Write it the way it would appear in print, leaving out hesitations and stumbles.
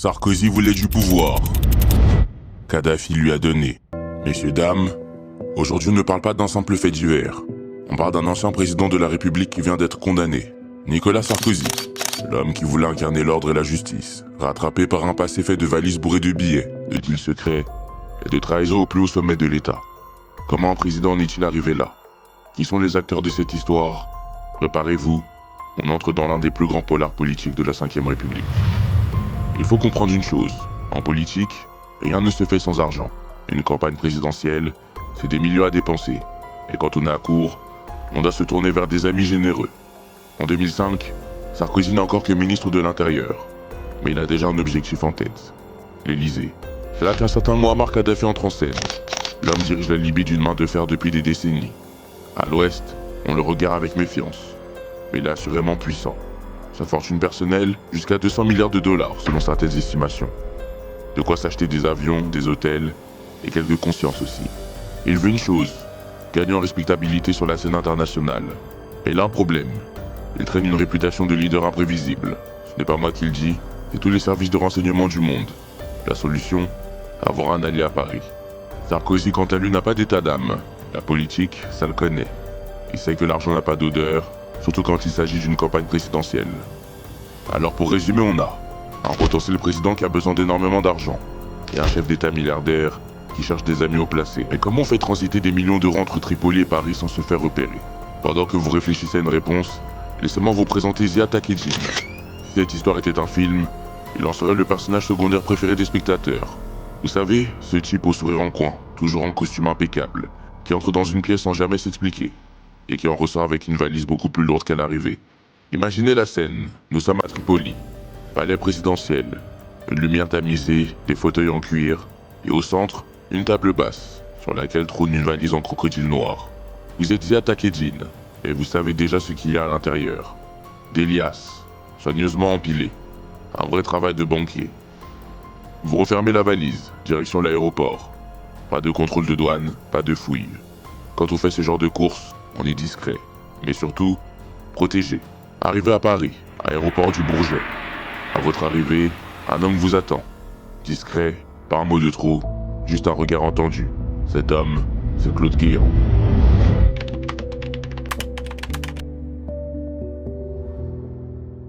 Sarkozy voulait du pouvoir. Kadhafi lui a donné. Messieurs, dames, aujourd'hui on ne parle pas d'un simple fait divers. On parle d'un ancien président de la République qui vient d'être condamné. Nicolas Sarkozy, l'homme qui voulait incarner l'ordre et la justice, rattrapé par un passé fait de valises bourrées de billets, de deals secrets et de trahison au plus haut sommet de l'État. Comment un président en est-il arrivé là? Qui sont les acteurs de cette histoire? Préparez-vous, on entre dans l'un des plus grands polars politiques de la Ve République. Il faut comprendre une chose, en politique, rien ne se fait sans argent. Une campagne présidentielle, c'est des millions à dépenser. Et quand on est à court, on doit se tourner vers des amis généreux. En 2005, Sarkozy n'est encore que ministre de l'Intérieur. Mais il a déjà un objectif en tête, l'Élysée. C'est là qu'un certain Mouammar Kadhafi entre en scène. L'homme dirige la Libye d'une main de fer depuis des décennies. À l'ouest, on le regarde avec méfiance. Mais il est assurément puissant. Sa fortune personnelle, jusqu'à 200 milliards de dollars selon certaines estimations. De quoi s'acheter des avions, des hôtels et quelques consciences aussi. Il veut une chose, gagner en respectabilité sur la scène internationale. Et là un problème, il traîne une réputation de leader imprévisible. Ce n'est pas moi qui le dis, c'est tous les services de renseignement du monde. La solution, avoir un allié à Paris. Sarkozy quant à lui n'a pas d'état d'âme. La politique, ça le connaît. Il sait que l'argent n'a pas d'odeur, surtout quand il s'agit d'une campagne présidentielle. Alors pour résumer, on a un potentiel président qui a besoin d'énormément d'argent, et un chef d'État milliardaire qui cherche des amis haut placés. Mais comment on fait transiter des millions d'euros entre Tripoli et Paris sans se faire repérer? Pendant que vous réfléchissez à une réponse, laissez-moi vous présenter Zia Takedjin. Si cette histoire était un film, il en serait le personnage secondaire préféré des spectateurs. Vous savez, ce type au sourire en coin, toujours en costume impeccable, qui entre dans une pièce sans jamais s'expliquer, et qui en ressort avec une valise beaucoup plus lourde qu'à l'arrivée. Imaginez la scène, nous sommes à Tripoli, palais présidentiel, une lumière tamisée, des fauteuils en cuir, et au centre, une table basse, sur laquelle trône une valise en crocodile noir. Vous êtes Zia Takedjin, et vous savez déjà ce qu'il y a à l'intérieur. Des liasses, soigneusement empilées, un vrai travail de banquier. Vous refermez la valise, direction l'aéroport. Pas de contrôle de douane, pas de fouille. Quand on fait ce genre de course, on est discret, mais surtout, protégé. Arrivé à Paris, aéroport du Bourget. À votre arrivée, un homme vous attend. Discret, pas un mot de trop, juste un regard entendu. Cet homme, c'est Claude Guéant.